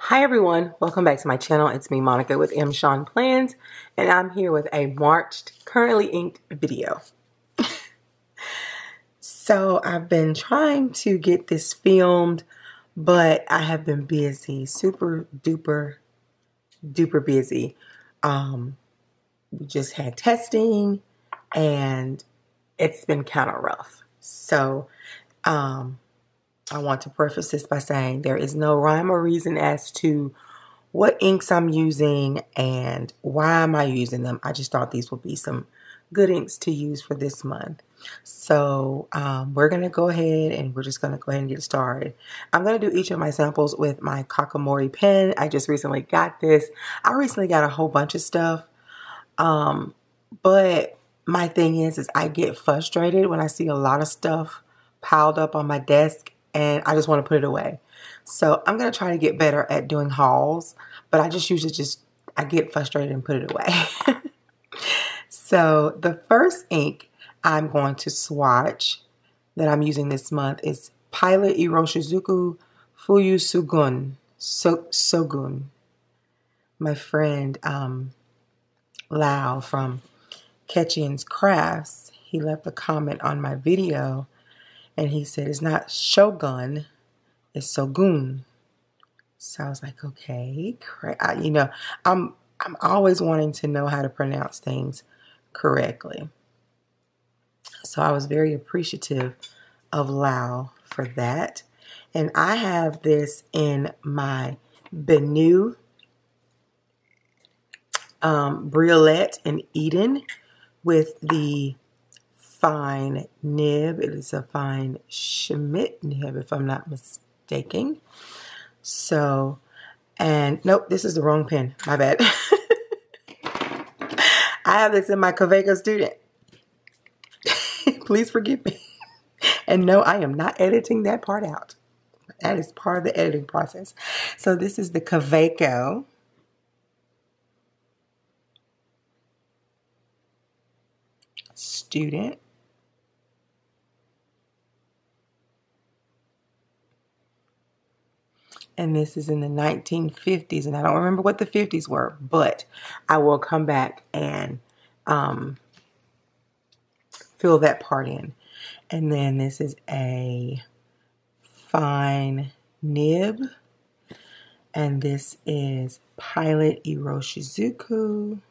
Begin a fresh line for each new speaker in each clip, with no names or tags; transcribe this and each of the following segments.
Hi everyone, welcome back to my channel. It's me, Monica, with MShaunPlans, and I'm here with a marked, currently inked video. So I've been trying to get this filmed, but I have been busy, super duper busy. We just had testing and it's been kind of rough. So I want to preface this by saying there is no rhyme or reason as to what inks I'm using and why am I using them. I just thought these would be some good inks to use for this month. So we're going to go ahead and we're just going to go ahead and get started. I'm going to do each of my samples with my Kakamori pen. I just recently got this. I recently got a whole bunch of stuff. But my thing is I get frustrated when I see a lot of stuff piled up on my desk and I just want to put it away. So I'm going to try to get better at doing hauls, but I just usually I get frustrated and put it away. So the first ink I'm going to swatch that I'm using this month is Pilot Iroshizuku Fuyu Sogun. My friend Lau from Ketchian's Crafts, he left a comment on my video and he said it's not Shogun, it's Sogun. So I was like, okay, you know, I'm always wanting to know how to pronounce things correctly. So I was very appreciative of Lau for that. And I have this in my Benu Briolette in Eden with the fine nib. It is a fine Schmidt nib, if I'm not mistaken. So, and nope, this is the wrong pen. My bad. I have this in my Kaveco Student. Please forgive me. And no, I am not editing that part out. That is part of the editing process. So this is the Kaveco Student. And this is in the 1950s. And I don't remember what the 50s were, but I will come back and fill that part in. And then this is a fine nib. And this is Pilot Iroshizuku.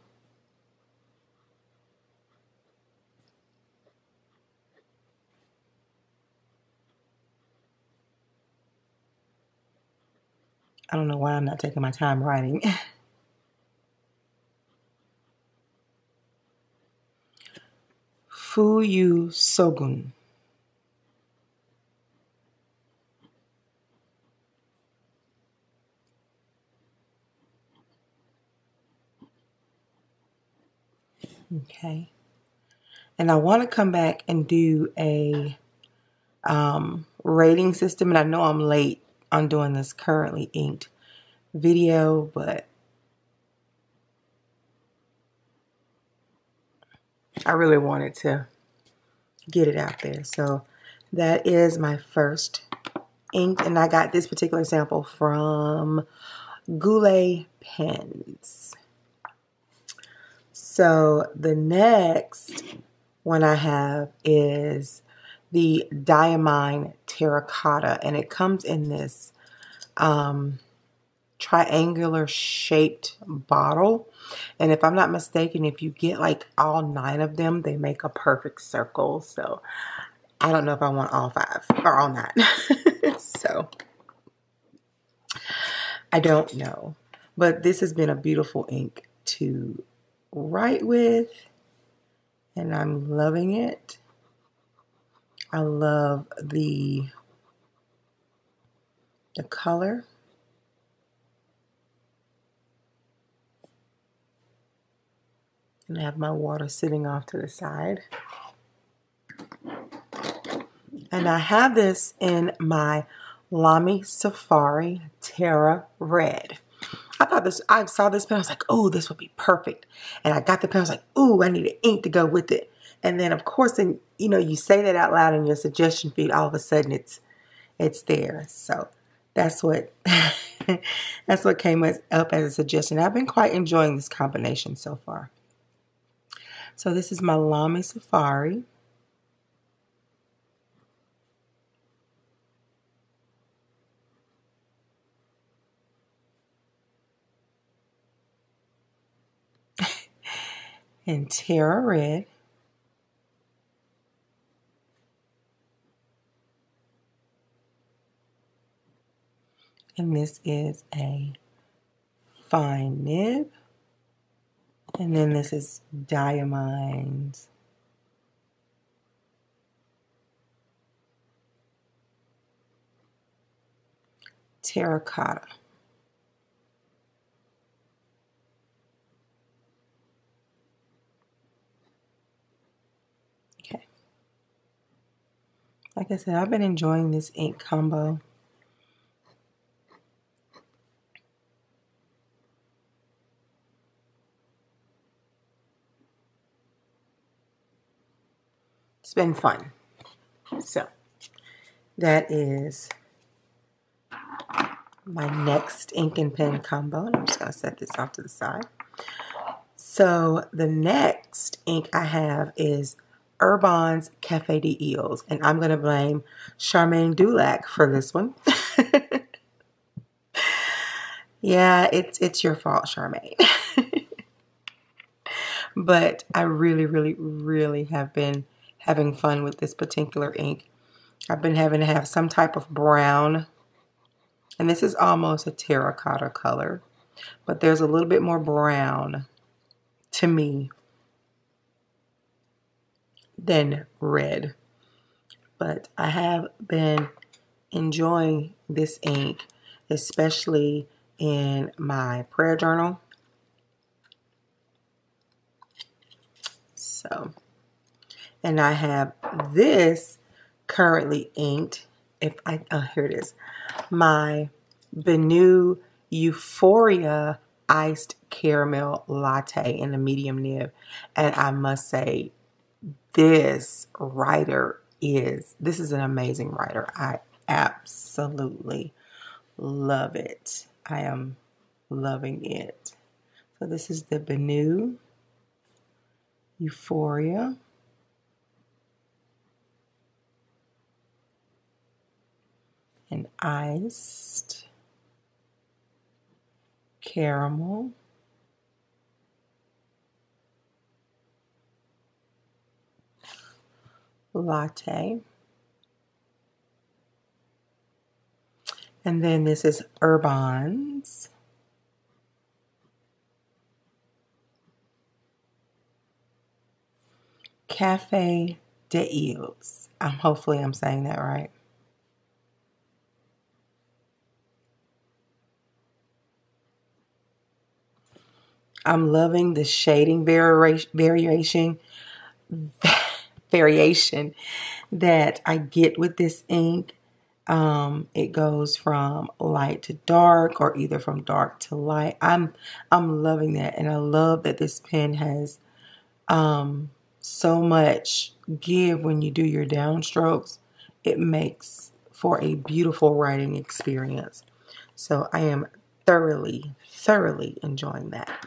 I don't know why I'm not taking my time writing. Fuyu Sogun. Okay. And I want to come back and do a rating system. And I know I'm late on doing this currently inked video, but I really wanted to get it out there. So that is my first ink. And I got this particular sample from Goulet Pens. So the next one I have is the Diamine Terracotta, and it comes in this triangular shaped bottle. And if I'm not mistaken, if you get like all 9 of them, they make a perfect circle. So I don't know if I want all 5 or all 9. So I don't know. But this has been a beautiful ink to write with, and I'm loving it. I love the color. And I have my water sitting off to the side. And I have this in my Lamy Safari Terra Red. I saw this pen, I was like, oh, this would be perfect. And I got the pen, I was like, oh, I need an ink to go with it. And then of course, then, you know, you say that out loud in your suggestion feed, all of a sudden it's there. So that's what that's what came up as a suggestion. I've been quite enjoying this combination so far. So this is my Lamy Safari. And Terra Red. And this is a fine nib. And then this is Diamonds. Terracotta. Okay. Like I said, I've been enjoying this ink combo. It's been fun. So that is my next ink and pen combo. And I'm just going to set this off to the side. So the next ink I have is Urban's Cafe de Eels. And I'm going to blame Charmaine Dulac for this one. Yeah, it's your fault, Charmaine. But I really have been having fun with this particular ink. I've been having to have some type of brown. And this is almost a terracotta color. But there's a little bit more brown to me than red. But I have been enjoying this ink, especially in my prayer journal. So, and I have this currently inked. Here it is. My Benu Euphoria Iced Caramel Latte in a medium nib. And I must say, this is an amazing writer. I absolutely love it. I am loving it. So this is the Benu Euphoria. And iced caramel latte. And then this is Urban's Cafe de Eels. Hopefully I'm saying that right. I'm loving the shading variation that I get with this ink. It goes from light to dark, or either from dark to light. I'm loving that, and I love that this pen has so much give when you do your downstrokes. It makes for a beautiful writing experience. So I am thoroughly enjoying that.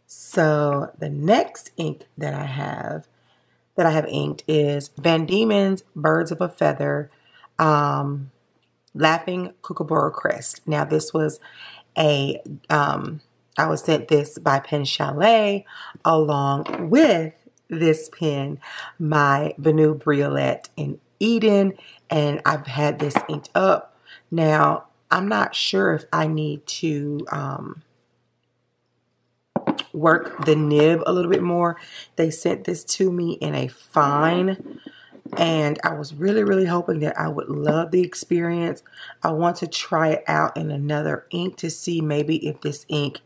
So the next ink that I have inked is Van Diemen's Birds of a Feather Laughing Kookaburra Crest. Now this was I was sent this by Pen Chalet along with this pen, my Benu Briolette in Eden, and I've had this inked up. Now I'm not sure if I need to work the nib a little bit more. They sent this to me in a fine, and I was really hoping that I would love the experience. I want to try it out in another ink to see maybe if this ink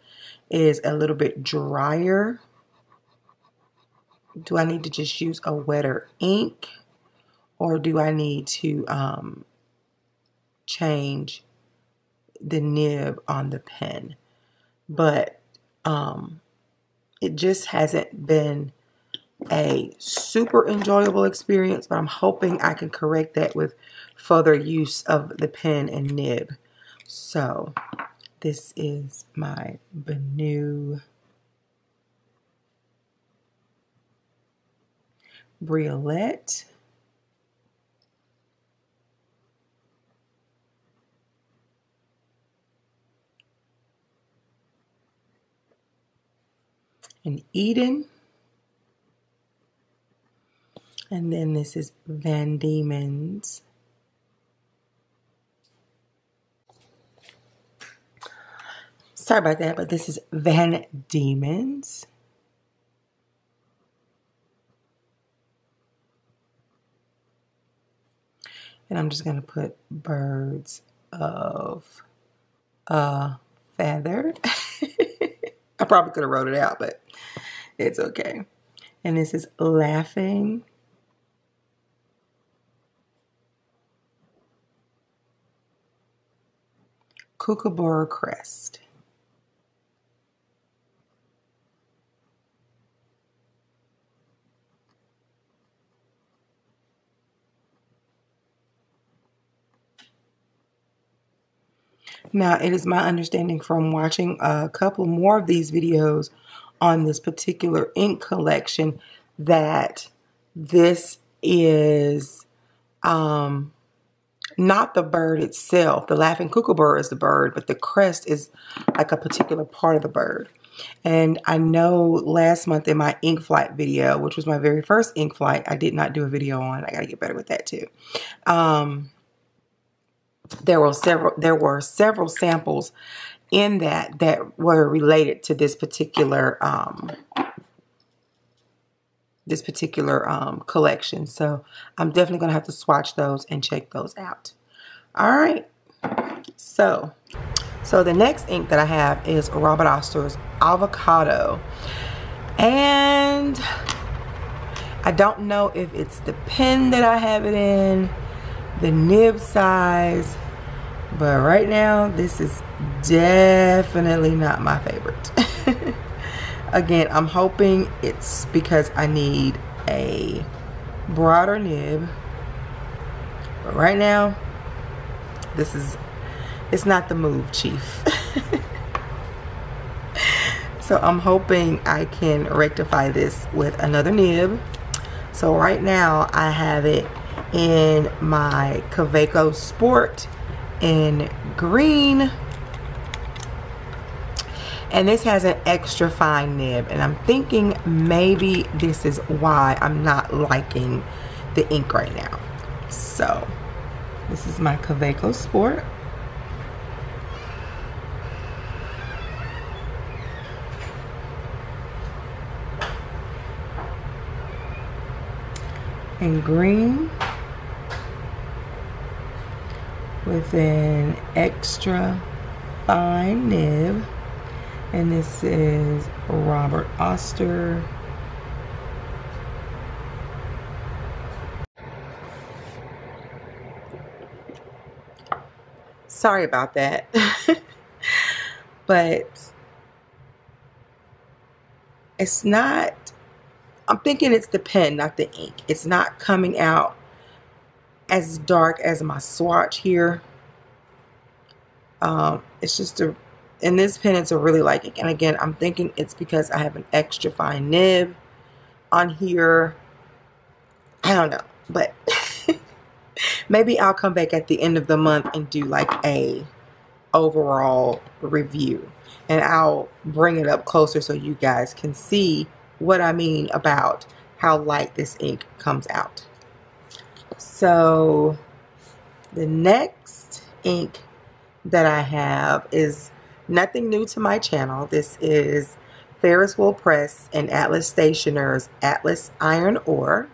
is a little bit drier. Do I need to just use a wetter ink, or do I need to change the nib on the pen? But it just hasn't been a super enjoyable experience, but I'm hoping I can correct that with further use of the pen and nib. So this is my new Briolette. And Eden. And then this is Van Diemen's. Sorry about that, but this is Van Diemen's. And I'm just going to put birds of a feather. I probably could have wrote it out, but it's okay. And this is Laughing. Kookaburra Crest. Now, it is my understanding from watching a couple more of these videos on this particular ink collection that this is not the bird itself. The laughing kookaburra is the bird, but the crest is like a particular part of the bird. And I know last month in my ink flight video, which was my very first ink flight, I did not do a video on. I got to get better with that too. There were several samples in that were related to this particular collection. So I'm definitely going to have to swatch those and check those out. All right. So the next ink that I have is Robert Oster's Avocado. And I don't know if it's the pen that I have it in, the nib size, but right now this is definitely not my favorite. Again, I'm hoping it's because I need a broader nib, but right now it's not the move, Chief. So I'm hoping I can rectify this with another nib. So right now I have it in my Kaweco Sport in green, and this has an extra fine nib, and I'm thinking maybe this is why I'm not liking the ink right now. So this is my Kaweco Sport. In green with an extra fine nib, and this is Robert Oster. Sorry about that. But it's not, I'm thinking it's the pen, not the ink. It's not coming out as dark as my swatch here. It's just in this pen, it's a really light ink. And again, I'm thinking it's because I have an extra fine nib on here. I don't know, but maybe I'll come back at the end of the month and do like a overall review, and I'll bring it up closer so you guys can see what I mean about how light this ink comes out. So the next ink that I have is nothing new to my channel. This is Ferris Wheel Press and Atlas Stationer's Atlas Iron Ore.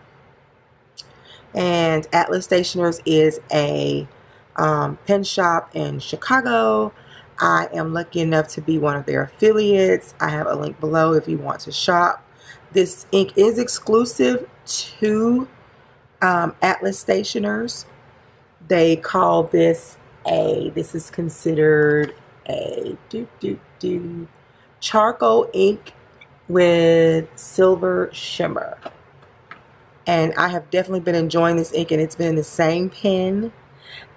And Atlas Stationers is a pen shop in Chicago. I am lucky enough to be one of their affiliates. I have a link below if you want to shop. This ink is exclusive to Atlas Stationers. They call this this is considered a charcoal ink with silver shimmer. And I have definitely been enjoying this ink, and it's been in the same pen.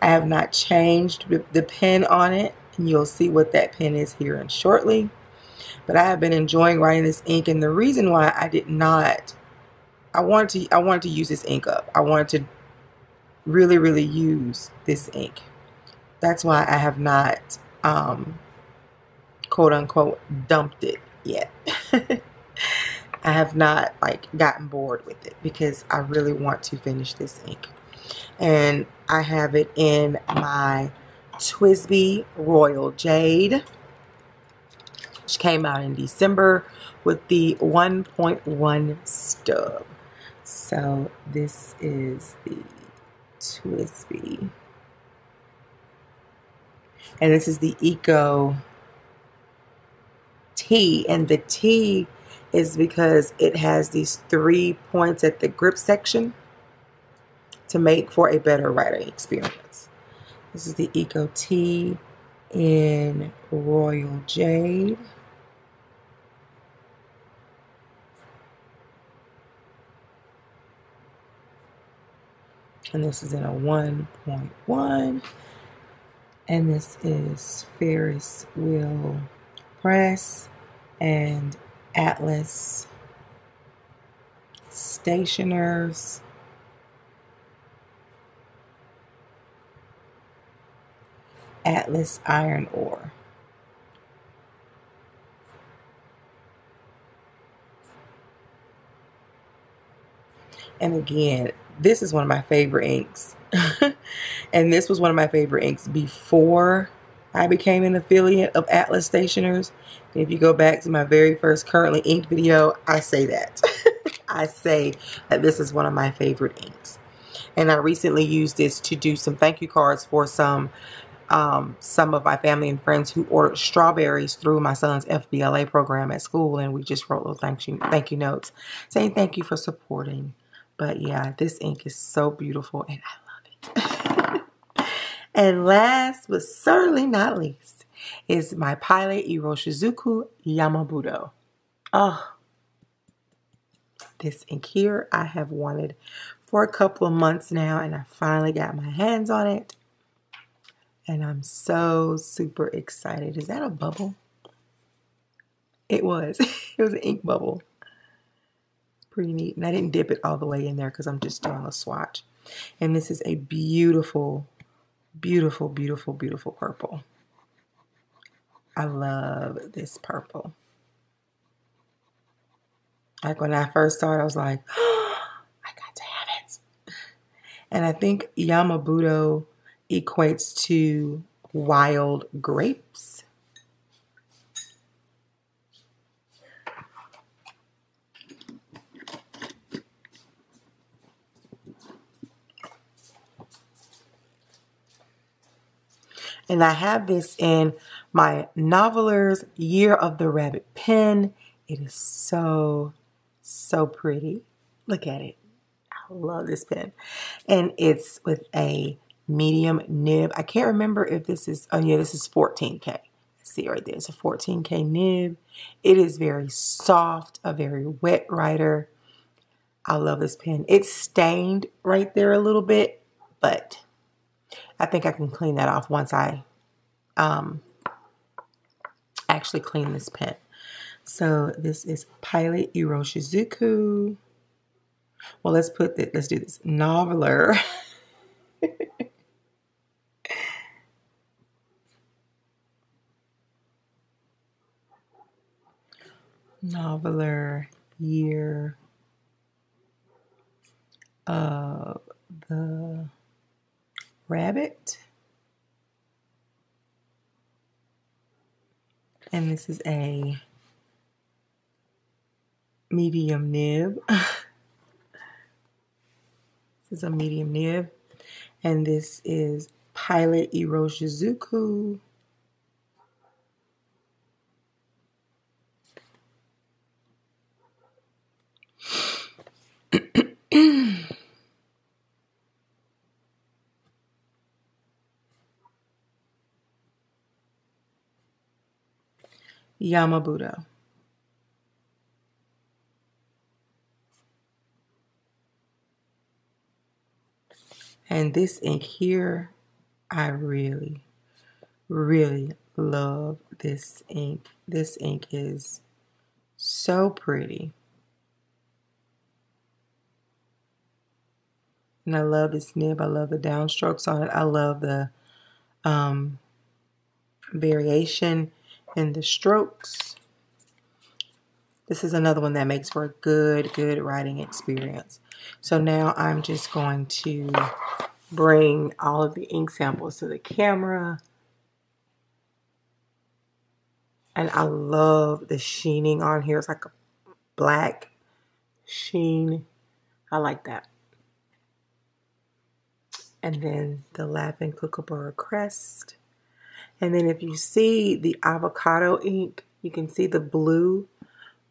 I have not changed the pen on it, and you'll see what that pen is here in shortly. But I have been enjoying writing this ink, and the reason why I did not, I wanted to use this ink up. I wanted to really use this ink. That's why I have not quote unquote dumped it yet. I have not like gotten bored with it because I really want to finish this ink. And I have it in my Twisby Royal Jade, which came out in December with the 1.1 stub. So this is the Twisby. And this is the Eco T. And the T is because it has these 3 points at the grip section to make for a better writing experience. This is the Eco T in Royal Jade. And this is in a 1.1. And this is Ferris Wheel Press and Atlas Stationers. Atlas Iron Ore. And again, this is one of my favorite inks. And this was one of my favorite inks before I became an affiliate of Atlas Stationers. And if you go back to my very first Currently Inked video, I say that. I say that this is one of my favorite inks. And I recently used this to do some thank you cards for some of my family and friends who ordered strawberries through my son's FBLA program at school, and we just wrote little thank you notes saying thank you for supporting. But yeah, this ink is so beautiful and I love it. And last but certainly not least is my Pilot Iroshizuku Yamabudo. Oh, this ink here I have wanted for a couple of months now, and I finally got my hands on it. And I'm so super excited. Is that a bubble? It was. It was an ink bubble. Pretty neat. And I didn't dip it all the way in there because I'm just doing a swatch. And this is a beautiful, beautiful, beautiful, beautiful purple. I love this purple. Like when I first saw it, I was like, oh, I got to have it. And I think Yamabudo equates to wild grapes. And I have this in my Noveller's Year of the Rabbit pen. It is so, so pretty. Look at it. I love this pen. And it's with a medium nib. I can't remember if this is, oh yeah, this is 14K. See right there, it's a 14K nib. It is very soft, a very wet writer. I love this pen. It's stained right there a little bit, but I think I can clean that off once I actually clean this pen. So this is Pilot Iroshizuku. Well, let's do this. Noveler. Noveler Year of the Rabbit. And this is a medium nib. This is a medium nib. And this is Pilot Iroshizuku. Yamabudo. And this ink here, I really, really love this ink. This ink is so pretty. And I love this nib. I love the downstrokes on it. I love the variation in the strokes. This is another one that makes for a good writing experience. So now I'm just going to bring all of the ink samples to the camera. And I love the sheening on here. It's like a black sheen. I like that. And then the Laughing Kookaburra crest. And then if you see the avocado ink, you can see the blue,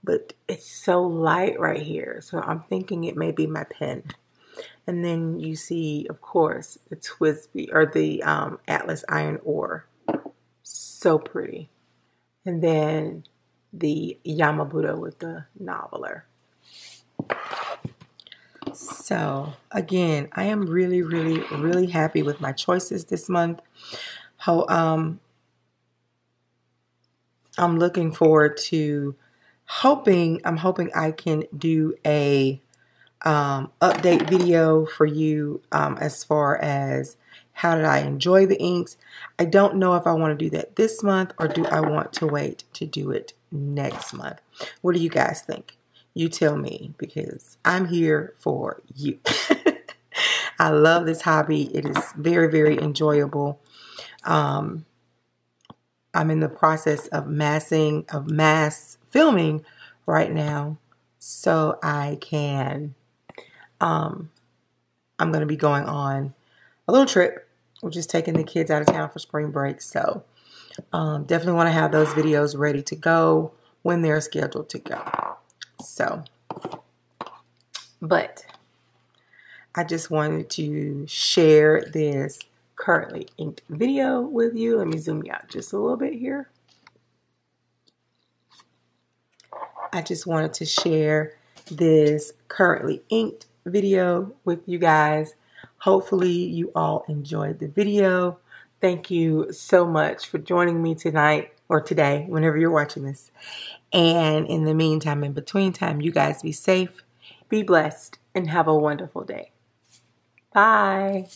but it's so light right here. So I'm thinking it may be my pen. And then you see, of course, the Twisby or the Atlas Iron Ore. So pretty. And then the Yamabudo with the Noveler. So again, I am really happy with my choices this month. How I'm looking forward to I'm hoping I can do a update video for you as far as how did I enjoy the inks. I don't know if I want to do that this month or do I want to wait to do it next month. What do you guys think? You tell me, because I'm here for you. I love this hobby. It is very enjoyable. I'm in the process of mass filming right now, so I can I'm going to be going on a little trip. We're just taking the kids out of town for spring break, so definitely want to have those videos ready to go when they're scheduled to go. So, but I just wanted to share this currently inked video with you. Let me zoom you out just a little bit here. I just wanted to share this currently inked video with you guys. Hopefully you all enjoyed the video. Thank you so much for joining me tonight or today, whenever you're watching this. And in the meantime, in between time, you guys be safe, be blessed, and have a wonderful day. Bye.